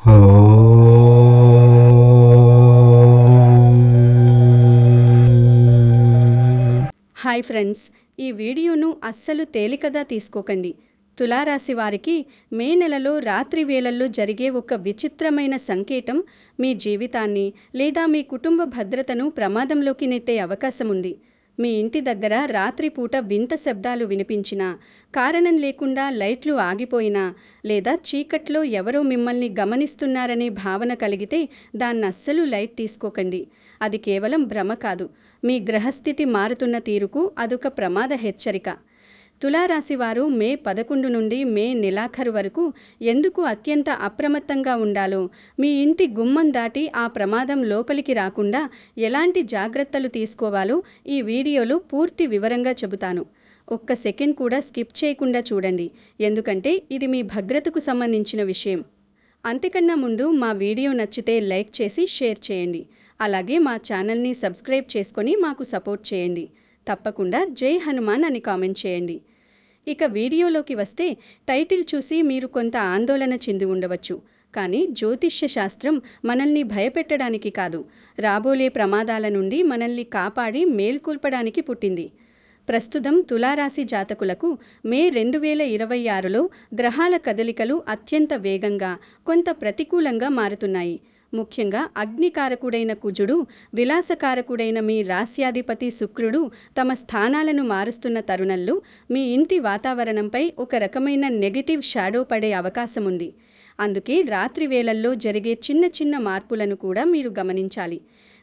Hi friends, ఈ వీడియోను అస్సలు తేలికగా తీసుకోకండి. తులారాశి వారికి మే నెలలో రాత్రి వేళల్లో జరిగే ఒక విచిత్రమైన సంకేతం మీ జీవితాన్ని లేదా మీ కుటుంబ భద్రతను ప్రమాదంలోకి నెట్టే అవకాశం ఉంది. మీ ఇంటి దగ్గర రాత్రిపూట వింత శబ్దాలు వినిపించినా, కారణం లేకుండా లైట్లు ఆగిపోయినా, లేదా చీకట్లో ఎవరో మిమ్మల్ని గమనిస్తున్నారనే భావన కలిగితే దాన్నస్సలు లైట్ తీసుకోకండి. అది కేవలం భ్రమ కాదు, మీ గ్రహస్థితి మారుతున్న తీరుకు అదొక ప్రమాద హెచ్చరిక. తులారాశివారు మే 11 నుండి మే నెలాఖరు వరకు ఎందుకు అత్యంత అప్రమత్తంగా ఉండాలో, మీ ఇంటి గుమ్మం దాటి ఆ ప్రమాదం లోపలికి రాకుండా ఎలాంటి జాగ్రత్తలు తీసుకోవాలో ఈ వీడియోలో పూర్తి వివరంగా చెబుతాను. ఒక్క సెకండ్ కూడా స్కిప్ చేయకుండా చూడండి, ఎందుకంటే ఇది మీ భద్రతకు సంబంధించిన విషయం. అంతకన్నా ముందు మా వీడియో నచ్చితే లైక్ చేసి షేర్ చేయండి. అలాగే మా ఛానల్ని సబ్స్క్రైబ్ చేసుకొని మాకు సపోర్ట్ చేయండి. తప్పకుండా జై హనుమాన్ అని కామెంట్ చేయండి. ఇక వీడియోలోకి వస్తే, టైటిల్ చూసి మీరు కొంత ఆందోళన చెంది ఉండవచ్చు. కానీ జ్యోతిష్య శాస్త్రం మనల్ని భయపెట్టడానికి కాదు, రాబోలే ప్రమాదాల నుండి మనల్ని కాపాడి మేల్కొల్పడానికి పుట్టింది. ప్రస్తుతం తులారాశి జాతకులకు మే 2026లో గ్రహాల కదలికలు అత్యంత వేగంగా, కొంత ప్రతికూలంగా మారుతున్నాయి. ముఖ్యంగా అగ్నికారకుడైన కుజుడు, విలాసకారకుడైన మీ రాశ్యాధిపతి శుక్రుడు తమ స్థానాలను మారుస్తున్న తరుణంలో మీ ఇంటి వాతావరణంపై ఒక రకమైన నెగటివ్ షాడో పడే అవకాశం ఉంది. అందుకే రాత్రి వేళల్లో జరిగే చిన్న చిన్న మార్పులను కూడా మీరు గమనించాలి.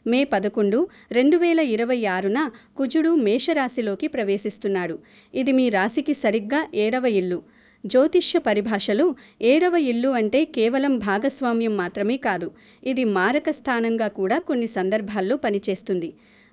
మే 11, 2026న కుజుడు మేషరాశిలోకి ప్రవేశిస్తున్నాడు. ఇది మీ రాశికి సరిగ్గా 7వ ఇల్లు. జ్యోతిష్య పరిభాషలో 7వ ఇల్లు అంటే కేవలం భాగస్వామ్యం మాత్రమే కాదు, ఇది మారక స్థానంగా కూడా కొన్ని సందర్భాల్లో పనిచేస్తుంది.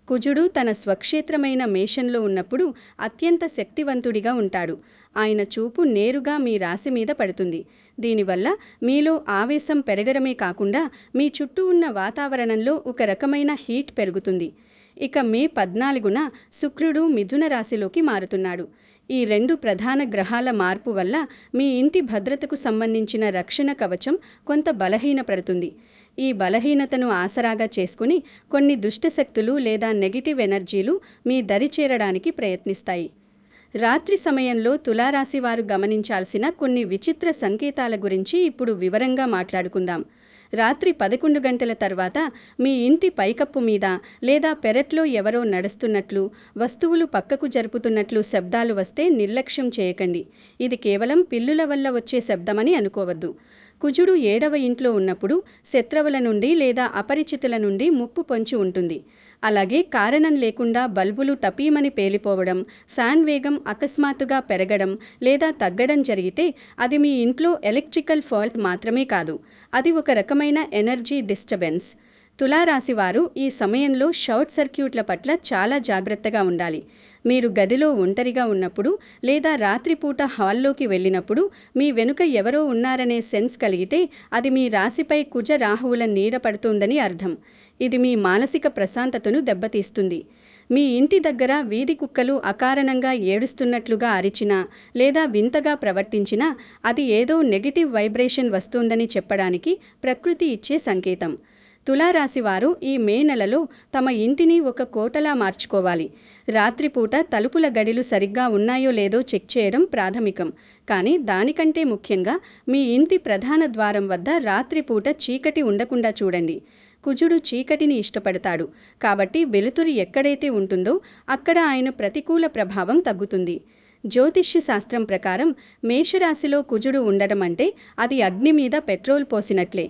కుజుడు తన స్వక్షేత్రమైన మేషంలో ఉన్నప్పుడు అత్యంత శక్తివంతుడిగా ఉంటాడు. ఆయన చూపు నేరుగా మీ రాశి మీద పడుతుంది. దీనివల్ల మీలో ఆవేశం పెరగడమే కాకుండా మీ చుట్టూ ఉన్న వాతావరణంలో ఒక రకమైన హీట్ పెరుగుతుంది. ఇక మే 14న శుక్రుడు మిథున రాశిలోకి మారుతున్నాడు. ఈ రెండు ప్రధాన గ్రహాల మార్పు వల్ల మీ ఇంటి భద్రతకు సంబంధించిన రక్షణ కవచం కొంత బలహీనపడుతుంది. ఈ బలహీనతను ఆసరాగా చేసుకుని కొన్ని దుష్టశక్తులు లేదా నెగిటివ్ ఎనర్జీలు మీ దరి చేరడానికి ప్రయత్నిస్తాయి. రాత్రి సమయంలో తులారాశి వారు గమనించాల్సిన కొన్ని విచిత్ర సంకేతాల గురించి ఇప్పుడు వివరంగా మాట్లాడుకుందాం. రాత్రి 11 గంటల తర్వాత మీ ఇంటి పైకప్పు మీద లేదా పెరట్లో ఎవరో నడుస్తున్నట్లు, వస్తువులు పక్కకు జరుపుతున్నట్లు శబ్దాలు వస్తే నిర్లక్ష్యం చేయకండి. ఇది కేవలం పిల్లుల వల్ల వచ్చే శబ్దమని అనుకోవద్దు. కుజుడు 7వ ఇంట్లో ఉన్నప్పుడు శత్రువుల నుండి లేదా అపరిచితుల నుండి ముప్పు పొంచి ఉంటుంది. అలాగే కారణం లేకుండా బల్బులు టపీమని పేలిపోవడం, ఫ్యాన్ వేగం అకస్మాత్తుగా పెరగడం లేదా తగ్గడం జరిగితే అది మీ ఇంట్లో ఎలక్ట్రికల్ ఫాల్ట్ మాత్రమే కాదు, అది ఒక రకమైన ఎనర్జీ డిస్టర్బెన్స్. తులారాశివారు ఈ సమయంలో షార్ట్ సర్క్యూట్ల పట్ల చాలా జాగ్రత్తగా ఉండాలి. మీరు గదిలో ఒంటరిగా ఉన్నప్పుడు లేదా రాత్రిపూట హాల్లోకి వెళ్ళినప్పుడు మీ వెనుక ఎవరో ఉన్నారనే సెన్స్ కలిగితే అది మీ రాశిపై కుజ రాహువుల నీడ పడుతుందని అర్థం. ఇది మీ మానసిక ప్రశాంతతను దెబ్బతీస్తుంది. మీ ఇంటి దగ్గర వీధి కుక్కలు అకారణంగా ఏడుస్తున్నట్లుగా అరిచినా లేదా వింతగా ప్రవర్తించినా అది ఏదో నెగిటివ్ వైబ్రేషన్ వస్తుందని చెప్పడానికి ప్రకృతి ఇచ్చే సంకేతం. తులారాశివారు ఈ మే నెలలో తమ ఇంటిని ఒక కోటలా మార్చుకోవాలి. రాత్రిపూట తలుపుల గడిలు సరిగ్గా ఉన్నాయో లేదో చెక్ చేయడం ప్రాథమికం. కానీ దానికంటే ముఖ్యంగా మీ ఇంటి ప్రధాన ద్వారం వద్ద రాత్రిపూట చీకటి ఉండకుండా చూడండి. కుజుడు చీకటిని ఇష్టపడతాడు, కాబట్టి వెలుతురు ఎక్కడైతే ఉంటుందో అక్కడ ఆయన ప్రతికూల ప్రభావం తగ్గుతుంది. జ్యోతిష్య శాస్త్రం ప్రకారం మేషరాశిలో కుజుడు ఉండడం అంటే అది అగ్ని మీద పెట్రోల్ పోసినట్లే.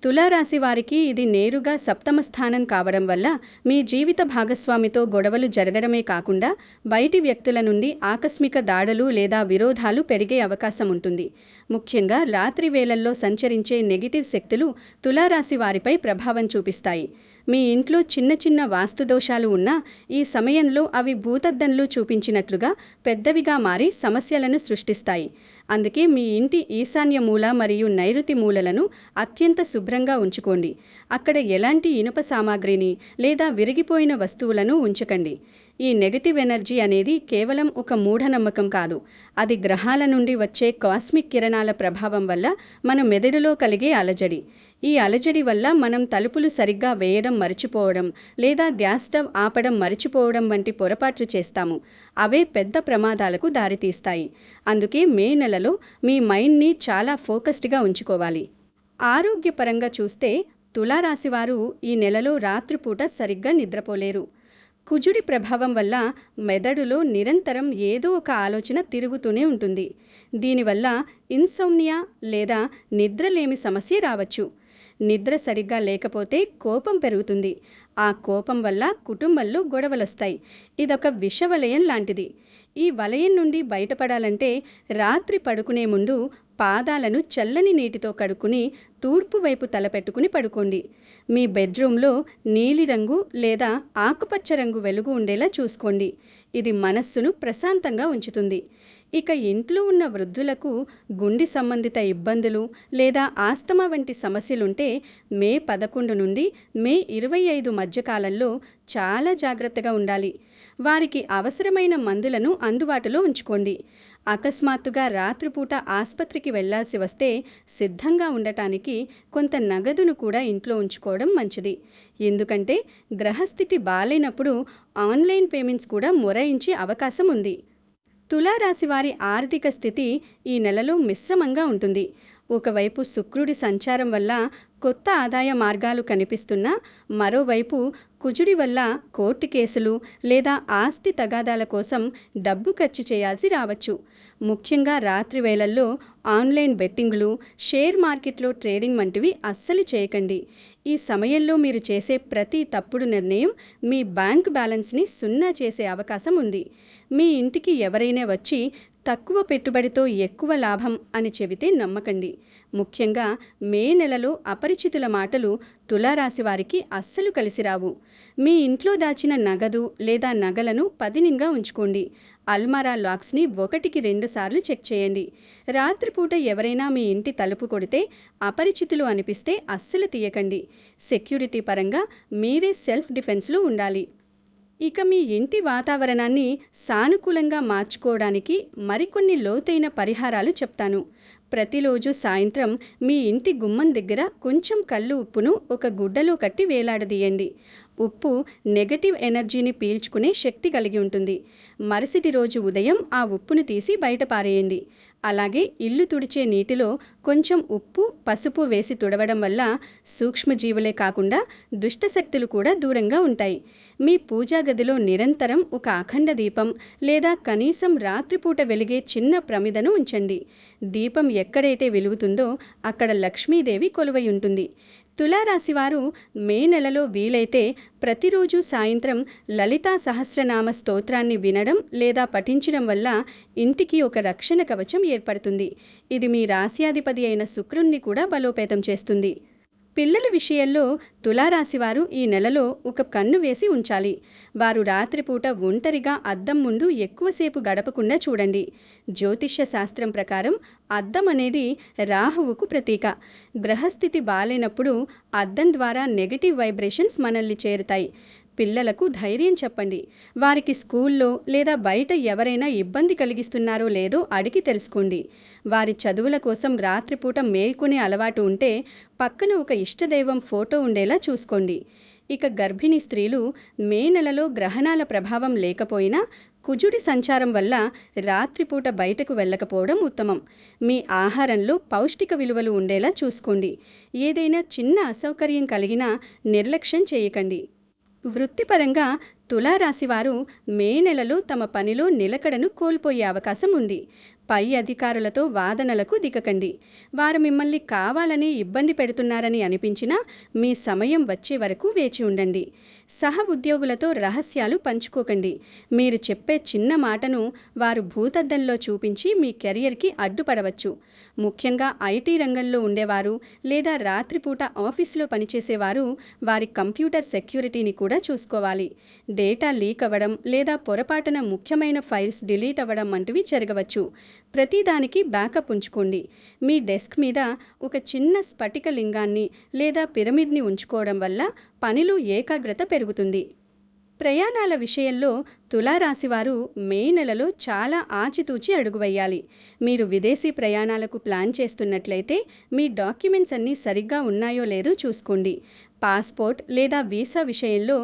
తులారాశి వారికి ఇది నేరుగా 7వ స్థానం కావడం వల్ల మీ జీవిత భాగస్వామితో గొడవలు జరగడమే కాకుండా బయటి వ్యక్తుల నుండి ఆకస్మిక దాడులు లేదా విరోధాలు పెరిగే అవకాశం ఉంటుంది. ముఖ్యంగా రాత్రి వేళల్లో సంచరించే నెగిటివ్ శక్తులు తులారాశి వారిపై ప్రభావం చూపిస్తాయి. మీ ఇంట్లో చిన్న చిన్న వాస్తుదోషాలు ఉన్నా ఈ సమయంలో అవి భూతద్దంలో చూపించినట్లుగా పెద్దవిగా మారి సమస్యలను సృష్టిస్తాయి. అందుకే మీ ఇంటి ఈశాన్య మూల మరియు నైరుతి మూలలను అత్యంత శుభ్రంగా ఉంచుకోండి. అక్కడ ఎలాంటి ఇనుప సామాగ్రిని లేదా విరిగిపోయిన వస్తువులను ఉంచకండి. ఈ నెగటివ్ ఎనర్జీ అనేది కేవలం ఒక మూఢనమ్మకం కాదు. అది గ్రహాల నుండి వచ్చే కాస్మిక్ కిరణాల ప్రభావం వల్ల మన మెదడులో కలిగే అలజడి. ఈ అలజడి వల్ల మనం తలుపులు సరిగ్గా వేయడం మర్చిపోవడం, లేదా గ్యాస్ స్టవ్ ఆపడం మర్చిపోవడం వంటి పొరపాట్లు చేస్తాము. అవే పెద్ద ప్రమాదాలకు దారితీస్తాయి. అందుకే మే నెలలో మీ మైండ్ని చాలా ఫోకస్డ్గా ఉంచుకోవాలి. ఆరోగ్యపరంగా చూస్తే తులారాశివారు ఈ నెలలో రాత్రిపూట సరిగ్గా నిద్రపోలేరు. కుజుడి ప్రభావం వల్ల మెదడులో నిరంతరం ఏదో ఒక ఆలోచన తిరుగుతూనే ఉంటుంది. దీనివల్ల ఇన్సోమ్నియా లేదా నిద్రలేమి సమస్య రావచ్చు. నిద్ర సరిగ్గా లేకపోతే కోపం పెరుగుతుంది. ఆ కోపం వల్ల కుటుంబంలో గొడవలొస్తాయి. ఇదొక విషవలయం లాంటిది. ఈ వలయం నుండి బయటపడాలంటే రాత్రి పడుకునే ముందు పాదాలను చల్లని నీటితో కడుక్కుని తూర్పు వైపు తలపెట్టుకుని పడుకోండి. మీ బెడ్రూమ్లో నీలిరంగు లేదా ఆకుపచ్చ రంగు వెలుగు ఉండేలా చూసుకోండి. ఇది మనస్సును ప్రశాంతంగా ఉంచుతుంది. ఇక ఇంట్లో ఉన్న వృద్ధులకు గుండె సంబంధిత ఇబ్బందులు లేదా ఆస్తమా వంటి సమస్యలుంటే మే 11 నుండి మే 25 మధ్యకాలంలో చాలా జాగ్రత్తగా ఉండాలి. వారికి అవసరమైన మందులను అందుబాటులో ఉంచుకోండి. అకస్మాత్తుగా రాత్రిపూట ఆసుపత్రికి వెళ్లాల్సి వస్తే సిద్ధంగా ఉండటానికి కొంత నగదును కూడా ఇంట్లో ఉంచుకోవడం మంచిది. ఎందుకంటే గ్రహస్థితి బాలేనప్పుడు ఆన్లైన్ పేమెంట్స్ కూడా మొరాయించే అవకాశం ఉంది. తులారాశి వారి ఆర్థిక స్థితి ఈ నెలలో మిశ్రమంగా ఉంటుంది. ఒకవైపు శుక్రుడి సంచారం వల్ల కొత్త ఆదాయ మార్గాలు కనిపిస్తున్నా, మరోవైపు కుజుడి వల్ల కోర్టు కేసులు లేదా ఆస్తి తగాదాల కోసం డబ్బు ఖర్చు చేయాల్సి రావచ్చు. ముఖ్యంగా రాత్రి వేళల్లో ఆన్లైన్ బెట్టింగ్లు, షేర్ మార్కెట్లో ట్రేడింగ్ వంటివి అస్సలు చేయకండి. ఈ సమయంలో మీరు చేసే ప్రతి తప్పుడు నిర్ణయం మీ బ్యాంక్ బ్యాలెన్స్ని సున్నా చేసే అవకాశం ఉంది. మీ ఇంటికి ఎవరైనా వచ్చి తక్కువ పెట్టుబడితో ఎక్కువ లాభం అని చెబితే నమ్మకండి. ముఖ్యంగా మే నెలలో అపరిచితుల మాటలు తులారాశి వారికి అస్సలు కలిసిరావు. మీ ఇంట్లో దాచిన నగదు లేదా నగలను పదినంగా ఉంచుకోండి. అల్మారా లాక్స్ని 1కి 2 సార్లు చెక్ చేయండి. రాత్రిపూట ఎవరైనా మీ ఇంటి తలుపు కొడితే అపరిచితులు అనిపిస్తే అస్సలు తీయకండి. సెక్యూరిటీ పరంగా మీరే సెల్ఫ్ డిఫెన్స్లో ఉండాలి. ఇక మీ ఇంటి వాతావరణాన్ని సానుకూలంగా మార్చుకోవడానికి మరికొన్ని లోతైన పరిహారాలు చెప్తాను. ప్రతిరోజు సాయంత్రం మీ ఇంటి గుమ్మం దగ్గర కొంచెం కల్లు ఉప్పును ఒక గుడ్డలో కట్టి వేలాడదీయండి. ఉప్పు నెగటివ్ ఎనర్జీని పీల్చుకునే శక్తి కలిగి ఉంటుంది. మరుసటి రోజు ఉదయం ఆ ఉప్పును తీసి బయట పారేయండి. అలాగే ఇల్లు తుడిచే నీటిలో కొంచెం ఉప్పు, పసుపు వేసి తుడవడం వల్ల సూక్ష్మజీవులే కాకుండా దుష్టశక్తులు కూడా దూరంగా ఉంటాయి. మీ పూజా గదిలో నిరంతరం ఒక అఖండ దీపం లేదా కనీసం రాత్రిపూట వెలిగే చిన్న ప్రమిదను ఉంచండి. దీపం ఎక్కడైతే వెలుగుతుందో అక్కడ లక్ష్మీదేవి కొలువై ఉంటుంది. తులారాశివారు మే నెలలో వీలైతే ప్రతిరోజు సాయంత్రం లలితా సహస్రనామ స్తోత్రాన్ని వినడం లేదా పఠించడం వల్ల ఇంటికి ఒక రక్షణ కవచం ఏర్పడుతుంది. ఇది మీ రాశ్యాధిపతి అయిన శుక్రుణ్ణి కూడా బలోపేతం చేస్తుంది. పిల్లల విషయంలో తులారాశివారు ఈ నెలలో ఒక కన్ను వేసి ఉంచాలి. వారు రాత్రిపూట ఒంటరిగా అద్దం ముందు ఎక్కువసేపు గడపకుండా చూడండి. జ్యోతిష్య శాస్త్రం ప్రకారం అద్దం అనేది రాహువుకు ప్రతీక. గ్రహస్థితి బాలేనప్పుడు అద్దం ద్వారా నెగటివ్ వైబ్రేషన్స్ మనల్ని చేరుతాయి. పిల్లలకు ధైర్యం చెప్పండి. వారికి స్కూల్లో లేదా బయట ఎవరైనా ఇబ్బంది కలిగిస్తున్నారో లేదో అడిగి తెలుసుకోండి. వారి చదువుల కోసం రాత్రిపూట మేల్కొనే అలవాటు ఉంటే పక్కన ఒక ఇష్టదైవం ఫోటో ఉండేలా చూసుకోండి. ఇక గర్భిణీ స్త్రీలు మే నెలలో గ్రహణాల ప్రభావం లేకపోయినా కుజుడి సంచారం వల్ల రాత్రిపూట బయటకు వెళ్ళకపోవడం ఉత్తమం. మీ ఆహారంలో పౌష్టిక విలువలు ఉండేలా చూసుకోండి. ఏదైనా చిన్న అసౌకర్యం కలిగినా నిర్లక్ష్యం చేయకండి. వృత్తిపరంగా తులారాశివారు మే నెలలో తమ పనిలో నిలకడను కోల్పోయే అవకాశం ఉంది. పై అధికారులతో వాదనలకు దిగకండి. వారు మిమ్మల్ని కావాలని ఇబ్బంది పెడుతున్నారని అనిపించినా మీ సమయం వచ్చే వరకు వేచి ఉండండి. సహ ఉద్యోగులతో రహస్యాలు పంచుకోకండి. మీరు చెప్పే చిన్న మాటను వారు భూతద్దంలో చూపించి మీ కెరియర్కి అడ్డుపడవచ్చు. ముఖ్యంగా ఐటీ రంగంలో ఉండేవారు లేదా రాత్రిపూట ఆఫీసులో పనిచేసేవారు వారి కంప్యూటర్ సెక్యూరిటీని కూడా చూసుకోవాలి. డేటా లీక్ అవ్వడం లేదా పొరపాటున ముఖ్యమైన ఫైల్స్ డిలీట్ అవ్వడం వంటివి జరగవచ్చు. ప్రతిదానికి బ్యాకప్ ఉంచుకోండి. మీ డెస్క్ మీద ఒక చిన్న స్ఫటిక లింగాన్ని లేదా పిరమిడ్ని ఉంచుకోవడం వల్ల పనిలో ఏకాగ్రత పెరుగుతుంది. ప్రయాణాల విషయంలో తులారాశివారు మే నెలలో చాలా ఆచితూచి అడుగు వేయాలి. మీరు విదేశీ ప్రయాణాలకు ప్లాన్ చేస్తున్నట్లయితే మీ డాక్యుమెంట్స్ అన్నీ సరిగ్గా ఉన్నాయో లేదో చూసుకోండి. పాస్పోర్ట్ లేదా వీసా విషయంలో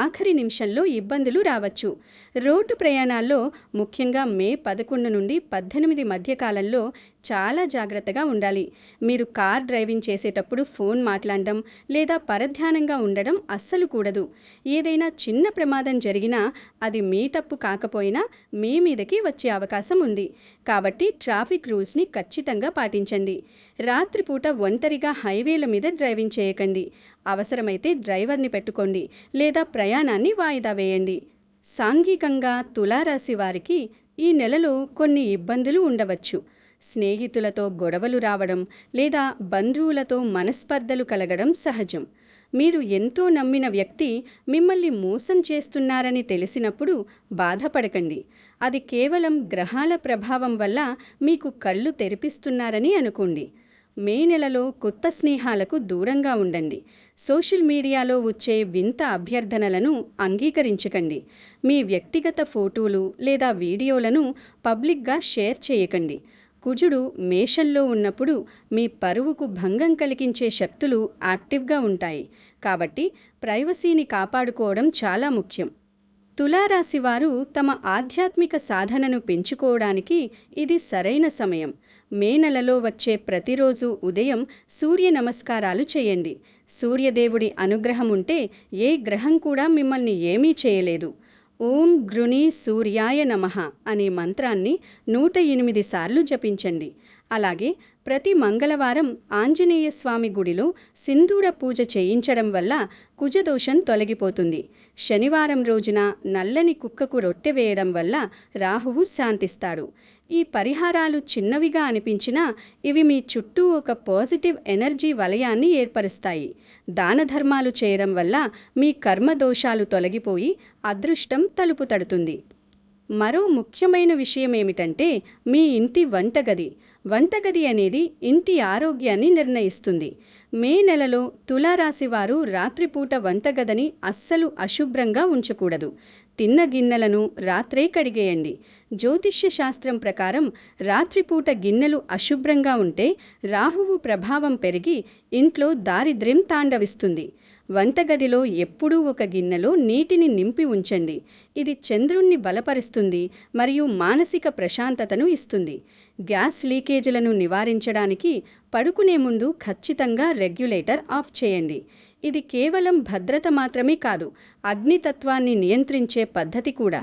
ఆఖరి నిమిషంలో ఇబ్బందులు రావచ్చు. రోడ్డు ప్రయాణాల్లో ముఖ్యంగా మే 11 నుండి 18 మధ్య కాలంలో చాలా జాగ్రత్తగా ఉండాలి. మీరు కార్ డ్రైవింగ్ చేసేటప్పుడు ఫోన్ మాట్లాడడం లేదా పరధ్యానంగా ఉండడం అస్సలు కూడదు. ఏదైనా చిన్న ప్రమాదం జరిగినా అది మీ తప్పు కాకపోయినా మీ మీదకి వచ్చే అవకాశం ఉంది. కాబట్టి ట్రాఫిక్ రూల్స్ని ఖచ్చితంగా పాటించండి. రాత్రిపూట ఒంటరిగా హైవేల మీద డ్రైవింగ్ చేయకండి. అవసరమైతే డ్రైవర్ని పెట్టుకోండి లేదా ప్రయాణాన్ని వాయిదా వేయండి. సాంఘికంగా తులారాశి వారికి ఈ నెలలో కొన్ని ఇబ్బందులు ఉండవచ్చు. స్నేహితులతో గొడవలు రావడం లేదా బంధువులతో మనస్పర్ధలు కలగడం సహజం. మీరు ఎంతో నమ్మిన వ్యక్తి మిమ్మల్ని మోసం చేస్తున్నారని తెలిసినప్పుడు బాధపడకండి. అది కేవలం గ్రహాల ప్రభావం వల్ల మీకు కళ్ళు తెరిపిస్తున్నారని అనుకోండి. మే నెలలో కొత్త స్నేహాలకు దూరంగా ఉండండి. సోషల్ మీడియాలో వచ్చే వింత అభ్యర్థనలను అంగీకరించకండి. మీ వ్యక్తిగత ఫోటోలు లేదా వీడియోలను పబ్లిక్గా షేర్ చేయకండి. కుజుడు మేషంలో ఉన్నప్పుడు మీ పరువుకు భంగం కలిగించే శక్తులు యాక్టివ్గా ఉంటాయి. కాబట్టి ప్రైవసీని కాపాడుకోవడం చాలా ముఖ్యం. తులారాశివారు తమ ఆధ్యాత్మిక సాధనను పెంచుకోవడానికి ఇది సరైన సమయం. మే నెలలో వచ్చే ప్రతిరోజు ఉదయం సూర్య నమస్కారాలు చేయండి. సూర్యదేవుడి అనుగ్రహం ఉంటే ఏ గ్రహం కూడా మిమ్మల్ని ఏమీ చేయలేదు. ఓం గృణీ సూర్యాయ నమః అనే మంత్రాన్ని 108 సార్లు జపించండి. అలాగే ప్రతి మంగళవారం ఆంజనేయ స్వామి గుడిలో సింధూర పూజ చేయించడం వల్ల కుజదోషం తొలగిపోతుంది. శనివారం రోజున నల్లని కుక్కకు రొట్టె వేయడం వల్ల రాహువు శాంతిస్తాడు. ఈ పరిహారాలు చిన్నవిగా అనిపించినా ఇవి మీ చుట్టూ ఒక పాజిటివ్ ఎనర్జీ వలయాన్ని ఏర్పరుస్తాయి. దాన ధర్మాలు చేయడం వల్ల మీ కర్మదోషాలు తొలగిపోయి అదృష్టం తలుపు తడుతుంది. మరో ముఖ్యమైన విషయం ఏమిటంటే మీ ఇంటి వంటగది అనేది ఇంటి ఆరోగ్యాన్ని నిర్ణయిస్తుంది. మే నెలలో తులారాశివారు రాత్రిపూట వంటగదిని అస్సలు అశుభ్రంగా ఉంచకూడదు. తిన్న గిన్నెలను రాత్రే కడిగేయండి. జ్యోతిష్య శాస్త్రం ప్రకారం రాత్రిపూట గిన్నెలు అశుభ్రంగా ఉంటే రాహువు ప్రభావం పెరిగి ఇంట్లో దారిద్ర్యం తాండవిస్తుంది. వంటగదిలో ఎప్పుడూ ఒక గిన్నెలో నీటిని నింపి ఉంచండి. ఇది చంద్రుణ్ణి బలపరుస్తుంది మరియు మానసిక ప్రశాంతతను ఇస్తుంది. గ్యాస్ లీకేజీలను నివారించడానికి పడుకునే ముందు ఖచ్చితంగా రెగ్యులేటర్ ఆఫ్ చేయండి. ఇది కేవలం భద్రత మాత్రమే కాదు, అగ్నితత్వాన్ని నియంత్రించే పద్ధతి కూడా.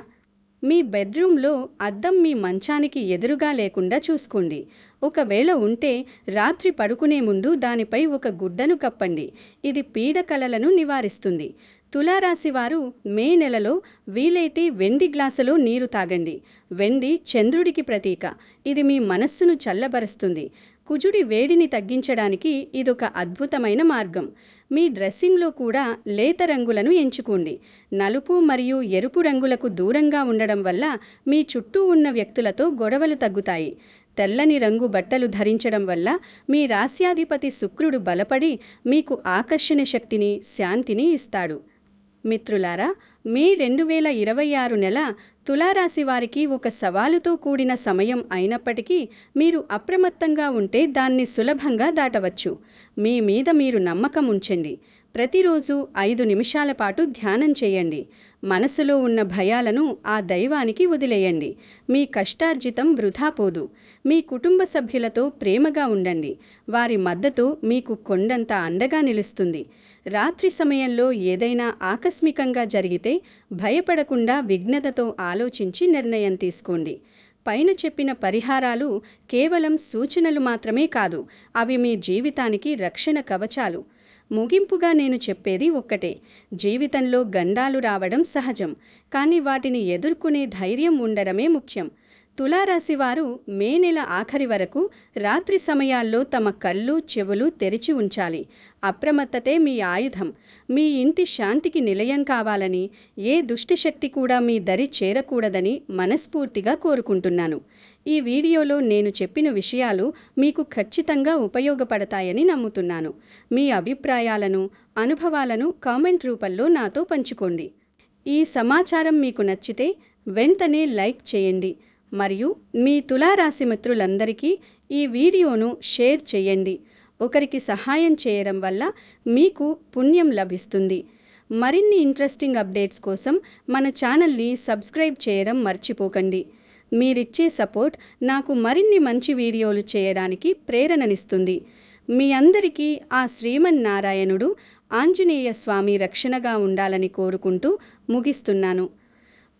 మీ బెడ్రూమ్లో అద్దం మీ మంచానికి ఎదురుగా లేకుండా చూసుకోండి. ఒకవేళ ఉంటే రాత్రి పడుకునే ముందు దానిపై ఒక గుడ్డను కప్పండి. ఇది పీడకలలను నివారిస్తుంది. తులారాశివారు మే నెలలో వీలైతే వెండి గ్లాసులో నీరు తాగండి. వెండి చంద్రుడికి ప్రతీక. ఇది మీ మనస్సును చల్లబరుస్తుంది. కుజుడి వేడిని తగ్గించడానికి ఇదొక అద్భుతమైన మార్గం. మీ డ్రెస్సింగ్లో కూడా లేత రంగులను ఎంచుకోండి. నలుపు మరియు ఎరుపు రంగులకు దూరంగా ఉండడం వల్ల మీ చుట్టూ ఉన్న వ్యక్తులతో గొడవలు తగ్గుతాయి. తెల్లని రంగు బట్టలు ధరించడం వల్ల మీ రాశ్యాధిపతి శుక్రుడు బలపడి మీకు ఆకర్షణ శక్తిని, శాంతిని ఇస్తాడు. మిత్రులారా, మే 2026 నెల తులారాశి వారికి ఒక సవాలుతో కూడిన సమయం అయినప్పటికీ మీరు అప్రమత్తంగా ఉంటే దాన్ని సులభంగా దాటవచ్చు. మీ మీద మీరు నమ్మకం ఉంచండి. ప్రతిరోజు 5 నిమిషాల పాటు ధ్యానం చేయండి. మనసులో ఉన్న భయాలను ఆ దైవానికి వదిలేయండి. మీ కష్టార్జితం వృధా పోదు. మీ కుటుంబ సభ్యులతో ప్రేమగా ఉండండి. వారి మద్దతు మీకు కొండంత అండగా నిలుస్తుంది. రాత్రి సమయంలో ఏదైనా ఆకస్మికంగా జరిగితే భయపడకుండా విఘ్నతతో ఆలోచించి నిర్ణయం తీసుకోండి. పైన చెప్పిన పరిహారాలు కేవలం సూచనలు మాత్రమే కాదు, అవి మీ జీవితానికి రక్షణ కవచాలు. ముగింపుగా నేను చెప్పేది ఒక్కటే: జీవితంలో గండాలు రావడం సహజం, కానీ వాటిని ఎదుర్కొనే ధైర్యం ఉండడమే ముఖ్యం. తులారాశివారు మే నెల ఆఖరి వరకు రాత్రి సమయాల్లో తమ కళ్ళు, చెవులు తెరిచి ఉంచాలి. అప్రమత్తతే మీ ఆయుధం. మీ ఇంటి శాంతికి నిలయం కావాలని, ఏ దుష్టశక్తి కూడా మీ దరి చేరకూడదని మనస్ఫూర్తిగా కోరుకుంటున్నాను. ఈ వీడియోలో నేను చెప్పిన విషయాలు మీకు ఖచ్చితంగా ఉపయోగపడతాయని నమ్ముతున్నాను. మీ అభిప్రాయాలను, అనుభవాలను కామెంట్ రూపంలో నాతో పంచుకోండి. ఈ సమాచారం మీకు నచ్చితే వెంటనే లైక్ చేయండి మరియు మీ తులారాశి మిత్రులందరికీ ఈ వీడియోను షేర్ చేయండి. ఒకరికి సహాయం చేయడం వల్ల మీకు పుణ్యం లభిస్తుంది. మరిన్ని ఇంట్రెస్టింగ్ అప్డేట్స్ కోసం మన ఛానల్ని సబ్స్క్రైబ్ చేయడం మర్చిపోకండి. మీరిచ్చే సపోర్ట్ నాకు మరిన్ని మంచి వీడియోలు చేయడానికి ప్రేరణనిస్తుంది. మీ అందరికీ ఆ శ్రీమన్నారాయణుడు ఆంజనేయ స్వామి రక్షణగా ఉండాలని కోరుకుంటూ ముగిస్తున్నాను.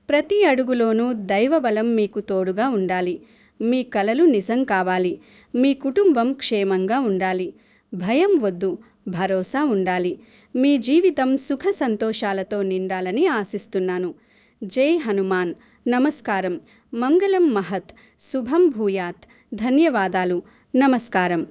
ప్రతి అడుగులోనూ దైవబలం మీకు తోడుగా ఉండాలి. మీ కలలు నిజం కావాలి. మీ కుటుంబం క్షేమంగా ఉండాలి. భయం వద్దు, భరోసా ఉండాలి. మీ జీవితం సుఖ సంతోషాలతో నిండాలని ఆశిస్తున్నాను. జై హనుమాన్. నమస్కారం. మంగళం మహత్. శుభం భూయాత్. ధన్యవాదాలు. నమస్కారం.